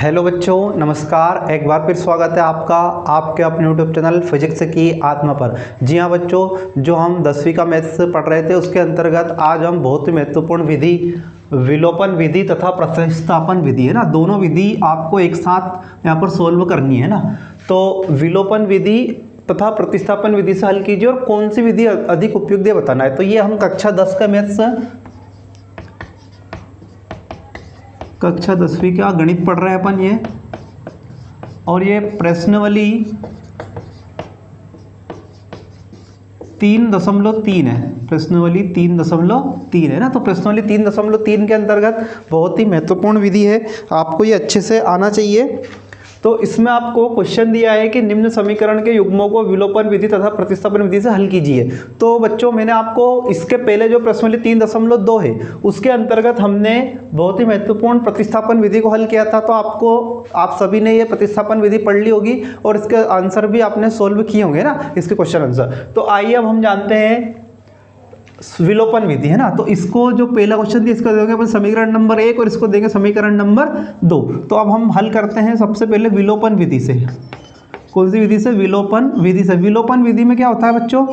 Hello बच्चों, नमस्कार। एक बार फिर स्वागत है आपका आपके अपने यूट्यूब चैनल फिजिक्स की आत्मा पर। जी हाँ बच्चों, जो हम 10वीं का मैथ्स पढ़ रहे थे उसके अंतर्गत आज हम बहुत ही महत्वपूर्ण विधि विलोपन विधि तथा प्रतिस्थापन विधि है ना, दोनों विधि आपको एक साथ यहाँ पर सोल्व करनी है ना। तो विलोपन विधि तथा प्रतिस्थापन विधि से हल कीजिए और कौन सी विधि अधिक उपयुक्त है बताना है। तो ये हम कक्षा 10 का मैथ्स, कक्षा 10वीं का गणित पढ़ रहे हैं अपन ये, और ये प्रश्नावली 3.3 है। प्रश्नावली 3.3 है ना। तो प्रश्नावली 3.3 के अंतर्गत बहुत ही महत्वपूर्ण विधि है, आपको ये अच्छे से आना चाहिए। तो इसमें आपको क्वेश्चन दिया है कि निम्न समीकरण के युग्मों को विलोपन विधि तथा प्रतिस्थापन विधि से हल कीजिए। तो बच्चों, मैंने आपको इसके पहले जो प्रश्नावली 3.2 है उसके अंतर्गत हमने बहुत ही महत्वपूर्ण प्रतिस्थापन विधि को हल किया था। तो आप सभी ने ये प्रतिस्थापन विधि पढ़ ली होगी और इसके आंसर भी आपने सोल्व किए होंगे ना, इसके क्वेश्चन आंसर। तो आइए अब हम जानते हैं विलोपन विधि है ना। तो इसको जो पहला क्वेश्चन दिया इसका देंगे अपन समीकरण नंबर 1 और इसको देंगे समीकरण नंबर 2। तो अब हम हल करते हैं सबसे पहले विलोपन विधि से। कौन सी विधि से? विलोपन विधि से। विलोपन विधि में क्या होता है बच्चों,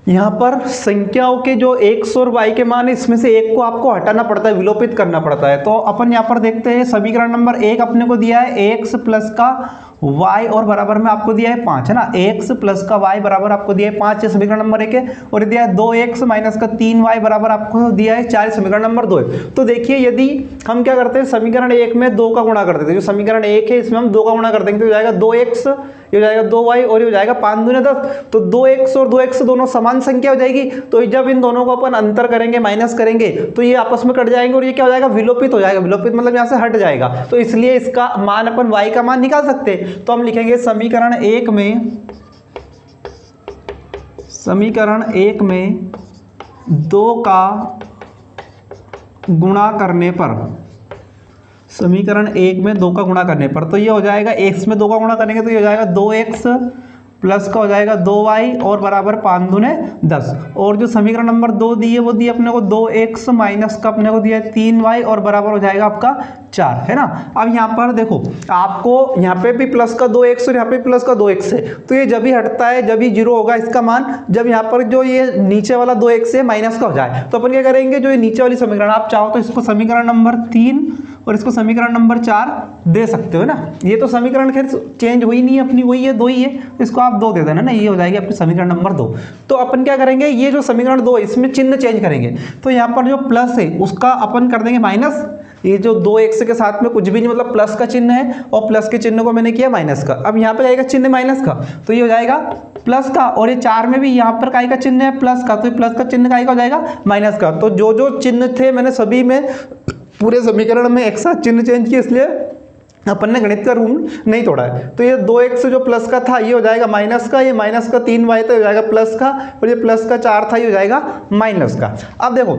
यहाँ पर संख्याओं के जो x और y के मान है इसमें से एक को आपको हटाना पड़ता है, विलोपित करना पड़ता है। तो अपन यहाँ पर देखते हैं समीकरण नंबर 1 अपने को दिया है x प्लस का y और बराबर में आपको दिया है 5 है ना। x प्लस का y बराबर आपको दिया है 5 समीकरण नंबर 1 है, और दिया है 2x माइनस का 3y बराबर आपको दिया है 4 समीकरण नंबर 2 है। तो देखिए, यदि हम क्या करते हैं समीकरण 1 में 2 का गुणा कर देते हैं, जो समीकरण 1 है इसमें हम 2 का गुणा कर देंगे तो हो जाएगा 2x, ये हो जाएगा 2y और ये हो जाएगा 5 दूनी 10। तो 2x और 2x दोनों समान संख्या हो जाएगी। तो जब इन दोनों को अपन अंतर करेंगे, माइनस करेंगे, तो ये आपस में कट जाएंगे और ये क्या हो जाएगा, विलोपित हो जाएगा। विलोपित मतलब यहाँ से हट जाएगा। तो इसलिए इसका मान अपन y का मान निकाल सकते हैं। तो हम लिखेंगे समीकरण 1 में 2 का गुणा करने पर, समीकरण 1 में 2 का गुणा करने पर तो ये हो जाएगा x में 2 का गुणा करेंगे तो ये हो जाएगा 2x प्लस का हो जाएगा 2y और बराबर 5 दूने 10। और जो समीकरण नंबर 2 दी है वो दी अपने को 2x माइनस का अपने को दिया है 3y और बराबर हो जाएगा आपका 4 है ना। अब यहाँ पर देखो, आपको यहाँ पे भी प्लस का 2x और यहाँ पे प्लस का 2x है, तो ये जब ही हटता है, जब ही 0 होगा इसका मान, जब यहाँ पर जो ये नीचे वाला 2x है माइनस का हो जाए। तो अपन क्या करेंगे, जो ये नीचे वाली समीकरण, आप चाहो तो इसको समीकरण नंबर 3 और इसको समीकरण नंबर 4 दे सकते हो ना। ये तो समीकरण खैर चेंज हुई नहीं है अपनी, वही है 2 ही है, इसको आप 2 दे देना ना, ये हो जाएगी आपकी समीकरण नंबर 2। तो अपन क्या करेंगे, ये जो समीकरण 2 है इसमें चिन्ह चेंज करेंगे। तो यहाँ पर जो प्लस है उसका अपन कर देंगे माइनस। ये जो 2x के साथ में कुछ भी नहीं, मतलब प्लस का चिन्ह है और प्लस के चिन्ह को मैंने किया माइनस का। अब यहाँ पे आएगा चिन्ह माइनस का तो ये हो जाएगा प्लस का, और ये 4 में भी यहाँ पर काय का चिन्ह है प्लस का, तो ये प्लस का चिन्ह काय का हो जाएगा माइनस का। तो जो जो चिन्ह थे मैंने सभी में पूरे समीकरण में एक साथ चिन्ह चेंज किया, इसलिए अपन ने गणित का रूल नहीं तोड़ा है। तो ये 2x जो प्लस का था ये हो जाएगा माइनस का, ये माइनस का 3y तो हो जाएगा प्लस का, और ये प्लस का 4 था ये हो जाएगा माइनस का। अब देखो,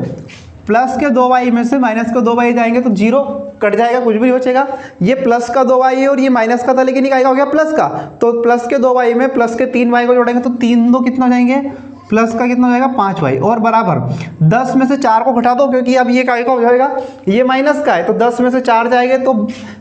प्लस के 2y में से माइनस के 2y जाएंगे तो 0 कट जाएगा, कुछ भी नहीं बचेगा। ये प्लस का 2y है और ये माइनस का था, लेकिन ये हो गया प्लस का। तो प्लस के 2y में प्लस के 3y को जोड़ेंगे तो 3 2 कितना हो जाएंगे, प्लस का कितना हो जाएगा 5y और बराबर 10 में से 4 को घटा दो, क्योंकि अब ये काय का हो जाएगा, ये माइनस का है। तो 10 में से 4 जाएंगे तो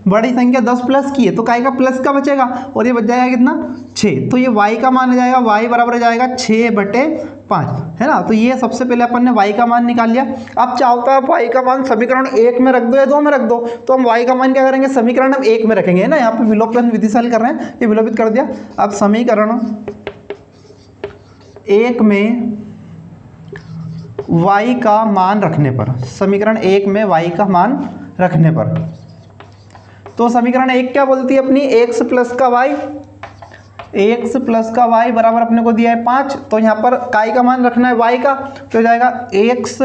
बड़ी संख्या 10 प्लस की है तो काय का प्लस का बचेगा, और ये बच जाएगा कितना 6। तो ये y का मान आ जाएगा, y बराबर हो जाएगा 6/5 है ना। तो ये सबसे पहले अपन ने y का मान निकाल लिया। अब चाहो तो आप y का मान समीकरण 1 में रख दो या 2 में रख दो। तो हम y का मान क्या करेंगे, समीकरण हम 1 में रखेंगे है ना। यहाँ पे विलोपन विधि से हल कर रहे हैं, ये विलोपित कर दिया। अब समीकरण 1 में y का मान रखने पर, समीकरण 1 में y का मान रखने पर, तो समीकरण 1 क्या बोलती है अपनी, x प्लस का y बराबर अपने को दिया है 5। तो यहाँ पर काय का मान रखना है y का, तो हो जाएगा x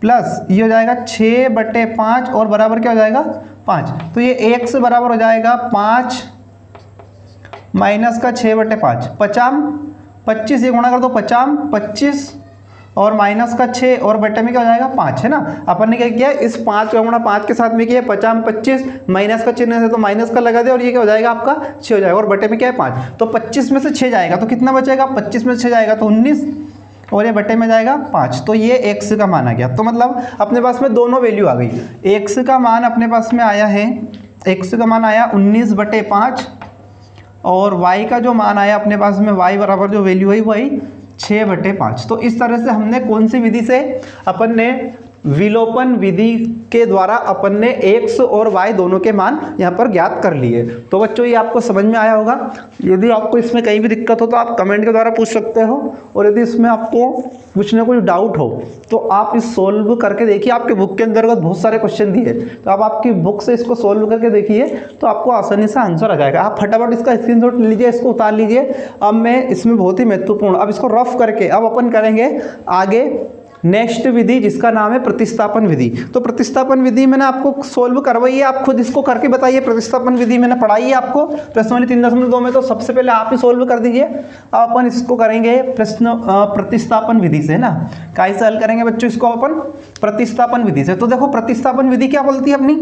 प्लस ये हो जाएगा 6/5 और बराबर क्या हो जाएगा 5। तो ये x बराबर हो जाएगा 5 माइनस का 6/5, 25 ये गुणा कर दो 25 और माइनस का 6 और बटे में क्या हो जाएगा 5 है ना। अपन ने क्या किया, इस 5 का गुणा 5 के साथ में किया 25 माइनस का चिन्ह है तो माइनस का लगा दे, और ये क्या हो जाएगा आपका 6 हो जाएगा, और बटे में क्या है 5। तो 25 में से 6 जाएगा तो कितना बचेगा, 25 में से 6 जाएगा तो 19 और ये बटे में जाएगा 5। तो ये x का मान आ गया। तो मतलब अपने पास में दोनों वैल्यू आ गई। x का मान अपने पास में आया है x का मान आया 19/5 और y का जो मान आया अपने पास में y बराबर जो वैल्यू है वही 6/5। तो इस तरह से हमने कौन सी विधि से अपन ने विलोपन विधि के द्वारा अपन ने x और y दोनों के मान यहाँ पर ज्ञात कर लिए। तो बच्चों ये आपको समझ में आया होगा। यदि आपको इसमें कहीं भी दिक्कत हो तो आप कमेंट के द्वारा पूछ सकते हो, और यदि इसमें आपको कुछ ना कुछ डाउट हो तो आप इस सोल्व करके देखिए। आपके बुक के अंतर्गत बहुत सारे क्वेश्चन दिए, तो आप आपकी बुक से इसको सोल्व करके देखिए तो आपको आसानी से आंसर आ जाएगा। आप फटाफट इसका स्क्रीनशॉट लीजिए, इसको उतार लीजिए। अब मैं इसमें बहुत ही महत्वपूर्ण, अब इसको रफ करके अब अपन करेंगे आगे नेक्स्ट विधि जिसका नाम है प्रतिस्थापन विधि। तो प्रतिस्थापन विधि मैंने आपको सोल्व करवाई है, आप खुद इसको करके बताइए। प्रतिस्थापन विधि मैंने पढ़ाई है आपको प्रश्न वाली 3.2 में, तो सबसे पहले आप ही सोल्व कर दीजिए। अब अपन इसको करेंगे प्रश्न प्रतिस्थापन विधि से ना। कैसे हल करेंगे बच्चों इसको अपन? प्रतिस्थापन विधि से। तो देखो प्रतिस्थापन विधि क्या बोलती है अपनी,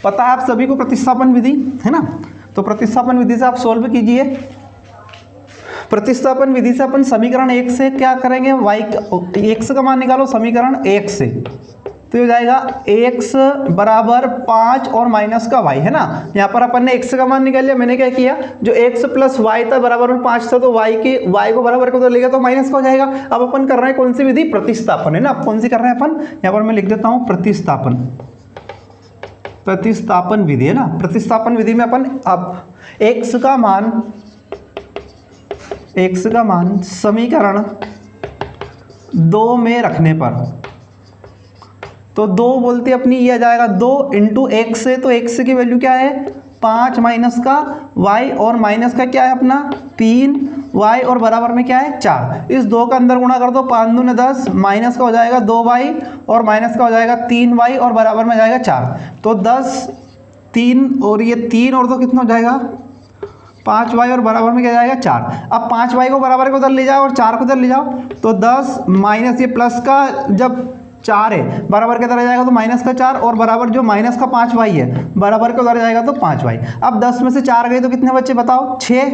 पता है आप सभी को प्रतिस्थापन विधि, है ना। तो प्रतिस्थापन विधि से आप सोल्व कीजिए। प्रतिस्थापन विधि से अपन समीकरण 1 से क्या करेंगे, x का मान निकालो समीकरण 1 से, तो ये हो जाएगा x बराबर 5 और माइनस का y, है ना। यहाँ पर अपन ने x का मान निकाल लिया। मैंने क्या किया, जो x प्लस y था बराबर में 5 था, तो y को बराबर को तो लेगा तो माइनस का हो जाएगा। अब अपन कर रहे हैं कौन सी विधि, प्रतिस्थापन, है ना। अब कौन सी कर रहे हैं अपन, यहाँ पर मैं लिख देता हूँ प्रतिस्थापन विधि, है ना। प्रतिस्थापन विधि में अपन अब x का मान समीकरण 2 में रखने पर, तो 2 बोलते अपनी ये आ जाएगा 2 इंटू एक्स है, तो x की वैल्यू क्या है 5 माइनस का y, और माइनस का क्या है अपना 3y, और बराबर में क्या है 4। इस 2 का अंदर गुणा कर दो, 5 दूने 10, माइनस का हो जाएगा 2y और माइनस का हो जाएगा 3y और बराबर में जाएगा 4। तो 10 3 और ये 3 और 2 कितना हो जाएगा 5y और बराबर में क्या जाएगा 4। अब 5y को बराबर को उधर ले जाओ और 4 को उधर ले जाओ, तो 10 माइनस ये प्लस का जब 4 है बराबर के तरह जाएगा तो माइनस का 4, और बराबर जो माइनस का 5y है बराबर के उधर जाएगा तो 5y। अब 10 में से 4 गए तो कितने बच्चे बताओ 6,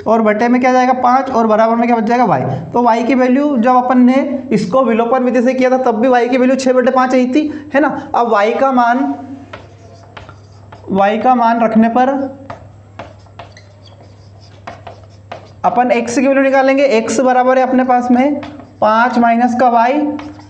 और बटे में क्या जाएगा 5, और बराबर में क्या बच जाएगा y। तो y की वैल्यू जब अपन ने इसको विलोपन विधि से किया था तब भी y की वैल्यू 6/5 आई थी, है ना। अब y का मान रखने पर अपन x की वैल्यू निकालेंगे। x बराबर है अपने पास में 5 माइनस का y,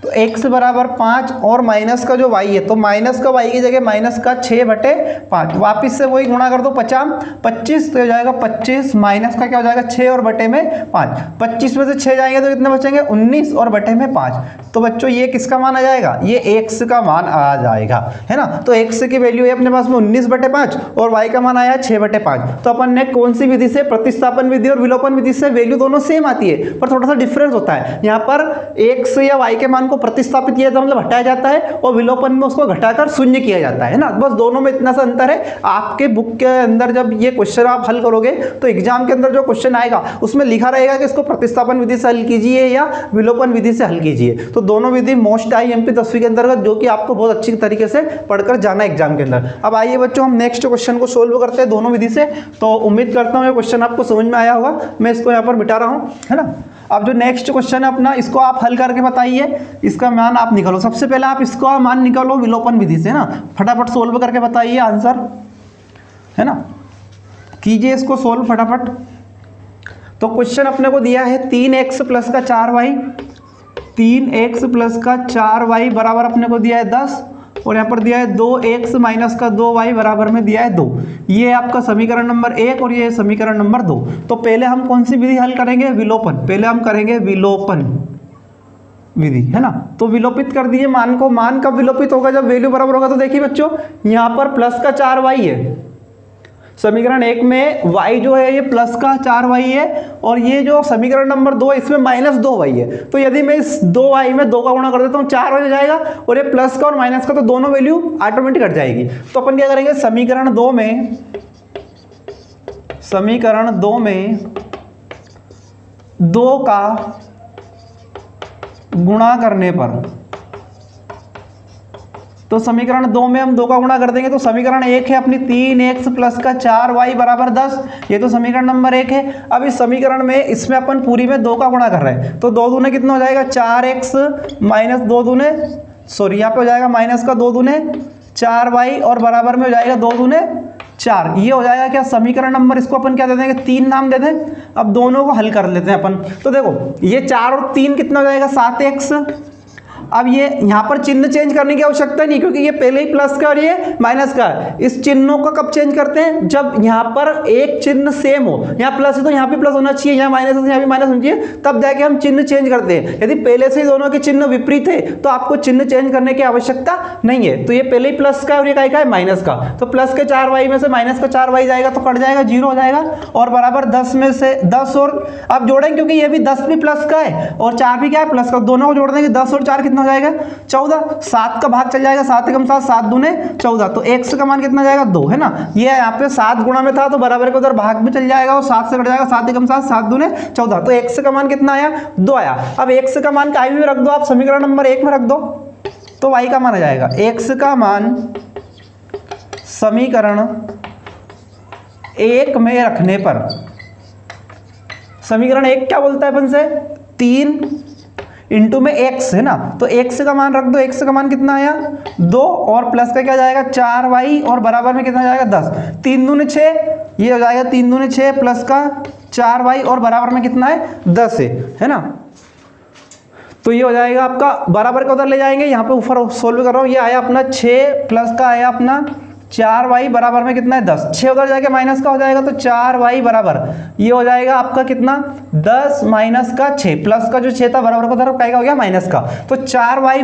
तो x बराबर 5 और माइनस का जो y है, तो माइनस का y की जगह माइनस का 6/5, वापिस से वही गुणा कर दो 25, तो हो जाएगा 25 माइनस का क्या हो जाएगा 6 और बटे में 5। 25 में से 6 जाएंगे तो कितने बचेंगे 19 और बटे में 5। तो बच्चों ये किसका मान आ जाएगा, ये x का मान आ जाएगा, है ना। तो x की वैल्यू है अपने पास में 19/5 और y का मान आया 6/5। तो अपन ने कौन सी विधि से, प्रतिस्थापन विधि और विलोपन विधि से वैल्यू दोनों सेम आती है, पर थोड़ा सा डिफरेंस होता है। यहाँ पर x या y के मान को प्रतिस्थापित किया जाता है, मतलब हटाया जाता है, और विलोपन में उसको घटाकर शून्य किया जाता है ना। बस दोनों में इतना सा अंतर है। आपके बुक के अंदर जब ये क्वेश्चन आप हल करोगे तो एग्जाम के अंदर जो क्वेश्चन आएगा उसमें लिखा रहेगा कि इसको प्रतिस्थापन विधि से हल कीजिए या विलोपन विधि से हल कीजिए। तो दोनों विधि मोस्ट IMP 10वीं के अंतर्गत, जो कि आपको बहुत अच्छी तरीके से पढ़कर जाना एग्जाम के अंदर। अब आइए बच्चों हम नेक्स्ट क्वेश्चन को सोल्व करते हैं दोनों विधि से। तो उम्मीद करता हूँ ये क्वेश्चन आपको समझ में आया होगा। मैं इसको यहाँ पर मिटा रहा हूँ, है ना। अब जो नेक्स्ट क्वेश्चन है अपना, इसको आप हल करके बताइए, इसका मान आप निकालो। सबसे पहले आप इसका मान निकालो विलोपन विधि से ना, फटाफट सोल्व करके बताइए आंसर, है ना। कीजिए इसको सोल्व फटाफट। तो क्वेश्चन अपने को दिया है 3x प्लस का 4y, 3x प्लस का 4y बराबर अपने को दिया है 10, और यहाँ पर दिया है 2x माइनस का 2y बराबर में दिया है 2। ये आपका समीकरण नंबर 1 और ये समीकरण नंबर 2। तो पहले हम कौन सी विधि हल करेंगे, विलोपन। पहले हम करेंगे विलोपन विधि, है ना। तो विलोपित कर दिए मान को। मान कब विलोपित होगा, जब वैल्यू बराबर होगा। तो देखिए बच्चों यहाँ पर प्लस का 4y है, समीकरण 1 में y जो है ये प्लस का 4y है, और ये जो समीकरण नंबर 2 है इसमें माइनस 2y है। तो यदि मैं इस 2y में 2 का गुणा कर देता हूँ 4y हो जाएगा, और ये प्लस का और माइनस का तो दोनों वैल्यू ऑटोमेटिक कट जाएगी। तो अपन क्या करेंगे, समीकरण 2 में 2 का गुणा करने पर, तो समीकरण 2 में हम 2 का गुणा कर देंगे तो समीकरण 1 है अपनी 3x प्लस का 4y बराबर 10। ये तो समीकरण नंबर 1 है। अब इस समीकरण में इसमें अपन पूरी में 2 का गुणा कर रहे हैं, तो 2 दूने कितना हो जाएगा 4x माइनस 2 दूने, सॉरी यहाँ पे हो जाएगा माइनस का 2 दूने 4y और बराबर में हो जाएगा 2 दूने 4। ये हो जाएगा क्या समीकरण नंबर, इसको अपन क्या दे देंगे 3 नाम दे दें। अब दोनों को हल कर लेते हैं अपन। तो देखो ये 4 और 3 कितना हो जाएगा 7x। अब ये यहाँ पर चिन्ह चेंज करने की आवश्यकता नहीं, क्योंकि ये पहले ही प्लस का और ये माइनस का है। इस चिन्हों को कब चेंज करते हैं, जब यहाँ पर एक चिन्ह सेम हो, यहाँ प्लस है तो यहाँ भी प्लस होना चाहिए, यहाँ माइनस है तो यहाँ भी माइनस होना चाहिए, तब जाके हम चिन्ह चेंज करते हैं। यदि पहले से ही दोनों के चिन्ह विपरीत है तो आपको चिन्ह चेंज करने की आवश्यकता नहीं है। तो ये पहले ही प्लस का और ये का है माइनस का, तो प्लस के 4y में से माइनस का 4y जाएगा तो कट जाएगा, 0 हो जाएगा। और बराबर 10 में से 10 और अब जोड़ेंगे, क्योंकि ये भी 10 भी प्लस का है और 4 भी क्या है प्लस का, दोनों को जोड़ देंगे 10 और 4 कितना हो जाएगा 14। 7 का भाग चल जाएगा, 7 एकम 7, 7 दूने 14। तो x का मान कितना जाएगा 2, है ना। ये यहाँ पे 7 गुणा में था तो बराबर के उधर भाग भी चल जाएगा और 7 से कट जाएगा, 7 एकम 7, 7 दूने 14। तो x का मान कितना आया 2 आया। अब x का मान कहीं भी रख दो आप, समीकरण नंबर 1 में रख दो तो y का मान आ जाएगा। x का मान समीकरण 1 में रखने पर, समीकरण 1 क्या बोलता है अपन से 3 इंटू में x है ना, तो x का मान रख दो। x का मान कितना आया 2 और प्लस का क्या जाएगा 4y और बराबर में कितना जाएगा 10। 3 दूने 6, ये हो जाएगा 3 दूने 6 प्लस का 4y और बराबर में कितना है 10 है ना। तो ये हो जाएगा आपका, बराबर का उधर ले जाएंगे, यहाँ पे ऊपर सोल्व कर रहा हूँ। ये आया अपना 6 प्लस का आया अपना 4y बराबर में कितना है 10। 6 उधर जाके माइनस का हो जाएगा तो 4y बराबर ये हो जाएगा आपका कितना 10 माइनस का 6 प्लस का जो 6 था बराबर का उधर क्या हो गया माइनस का। तो 4y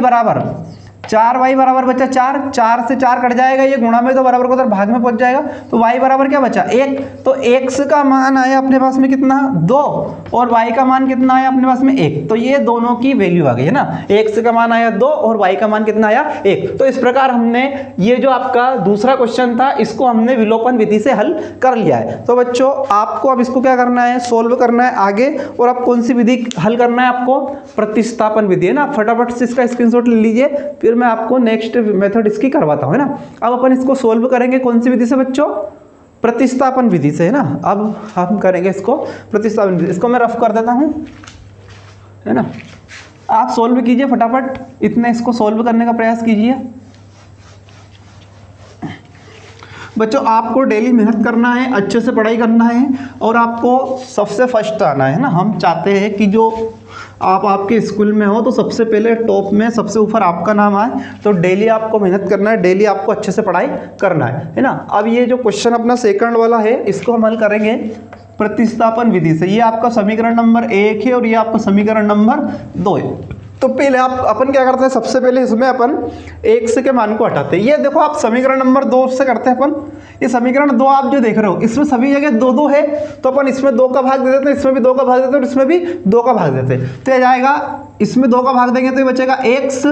बराबर बचा 4, 4 से 4 कट जाएगा, ये गुणा में तो बराबर को उधर भाग में पहुंच जाएगा। तो y बराबर क्या बचा 1। तो x का मान आया अपने पास में कितना 2 और y का मान कितना आया अपने पास में 1। तो ये दोनों की वैल्यू आ गई है ना, x का मान आया 2 और y का मान कितना आया 1। तो इस प्रकार हमने ये जो आपका दूसरा क्वेश्चन था इसको हमने विलोपन विधि से हल कर लिया है। तो बच्चों आपको अब इसको क्या करना है सोल्व करना है आगे। और अब कौन सी विधि हल करना है आपको, प्रतिस्थापन विधि है ना। फटाफट से इसका स्क्रीनशॉट ले लीजिए, फिर मैं आपको नेक्स्ट मेथड इसकी करवाता हूँ है ना। अब अपन इसको सोल्व करेंगे कौन सी विधि से बच्चों, प्रतिस्थापन विधि से है ना। अब हम करेंगे इसको प्रतिस्थापन विधि, इसको मैं रफ कर देता हूँ है ना। आप सोल्व कीजिए फटाफट, इतने इसको सोल्व करने का प्रयास कीजिए। बच्चों आपको डेली मेहनत करना है, अच्छे से पढ़ाई करना है और आपको सबसे फर्स्ट आना है ना। हम चाहते हैं कि जो आप आपके स्कूल में हो तो सबसे पहले टॉप में सबसे ऊपर आपका नाम आए। तो डेली आपको मेहनत करना है, डेली आपको अच्छे से पढ़ाई करना है ना। अब ये जो क्वेश्चन अपना सेकंड वाला है इसको हम हल करेंगे प्रतिस्थापन विधि से। ये आपका समीकरण नंबर 1 है और ये आपका समीकरण नंबर 2 है। तो पहले आप अपन क्या करते हैं, सबसे पहले इसमें अपन x के मान को हटाते हैं। ये देखो आप समीकरण नंबर 2 से करते हैं अपन। ये समीकरण 2 आप जो देख रहे हो इसमें सभी जगह 2 2 है, तो अपन इसमें 2 का भाग दे देते हैं, इसमें भी 2 का भाग देते हैं और इसमें भी 2 का भाग देते हैं। तो ये जाएगा, इसमें 2 का भाग देंगे तो ये बचेगा x,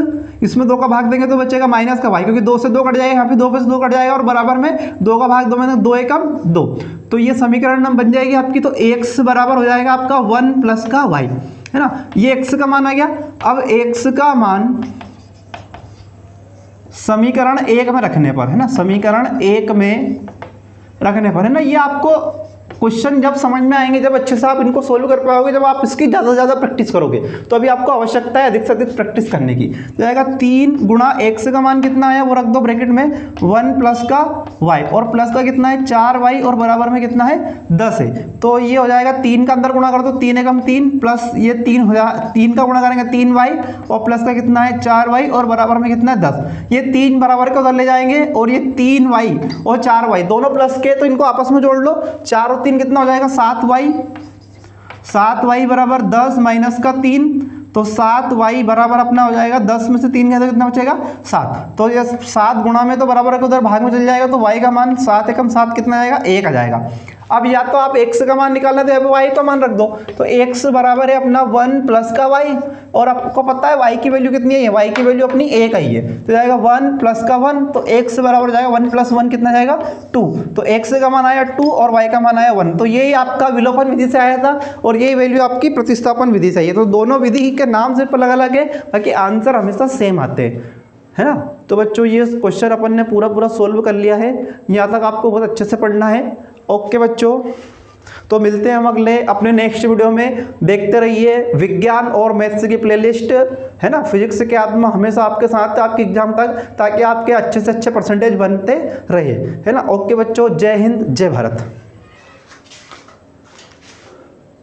इसमें 2 का भाग देंगे तो बचेगा माइनस का y, क्योंकि 2 से 2 कट जाएगा, यहाँ पे 2 से 2 कट जाएगा और बराबर में 2 का भाग 2 में 2 एकम 2। तो ये समीकरण नंबर बन जाएगी आपकी। तो x बराबर हो जाएगा आपका 1 प्लस का y है ना। ये x का मान आ गया। अब x का मान समीकरण 1 में रखने पर है ना, समीकरण 1 में रखने पर है ना। ये आपको क्वेश्चन जब समझ में आएंगे, जब अच्छे से आप इनको सोल्व कर पाओगे, जब आप इसकी ज़्यादा से ज़्यादा प्रैक्टिस करोगे, तो अभी आपको आवश्यकता है अधिक से अधिक प्रैक्टिस करने की। तो आएगा 3 गुणा x का मान कितना आया वो रख दो ब्रैकेट में 1 प्लस का y और प्लस का कितना है 4y और बराबर में कितना है 10 है। तो ये हो जाएगा 3 का अंदर गुणा कर दो, 3 एकम 3 प्लस ये 3 हो जाएगा, 3 का गुणा करेंगे 3y और प्लस का कितना है 4y और बराबर में कितना है 10। ये 3 बराबर के उधर ले जाएंगे और ये 3y और 4y दोनों प्लस के, तो इनको आपस में जोड़ लो। 4 और 3 कितना हो जाएगा 7y बराबर 10 माइनस का 3, तो 7y बराबर अपना हो जाएगा 10 में से 3 गया तो कितना बचेगा 7। तो ये 7 गुणा में तो बराबर के उधर भाग में चल जाएगा, तो y का मान 7 एकम 7 कितना आएगा 1 आ जाएगा। अब या तो आप x का मान निकालना है तो y का मान रख दो। तो x बराबर है अपना 1 प्लस का y और आपको पता है y की वैल्यू कितनी है, y की वैल्यू अपनी 1 आई है, तो जाएगा 1 प्लस का 1, तो x बराबर जाएगा 1 प्लस 1 कितना जाएगा 2। तो x का मान आया 2 और y का मान आया 1। तो यही आपका विलोपन विधि से आया था और यही वैल्यू आपकी प्रतिस्थापन विधि से आई है। तो दोनों विधि के नाम सिर्फ अलग अलग है, बाकी आंसर हमेशा सेम आते हैं है ना। तो बच्चों ये क्वेश्चन अपन ने पूरा सोल्व कर लिया है। यहाँ तक आपको बहुत अच्छे से पढ़ना है। ओके बच्चों। तो मिलते हैं हम अगले अपने नेक्स्ट वीडियो में। देखते रहिए विज्ञान और मैथ्स की प्लेलिस्ट, है ना। फिजिक्स के आत्मा हमेशा आपके साथ है आपके एग्जाम तक, ताकि आपके अच्छे से अच्छे परसेंटेज बनते रहे, है ना। ओके बच्चों, जय हिंद जय भारत।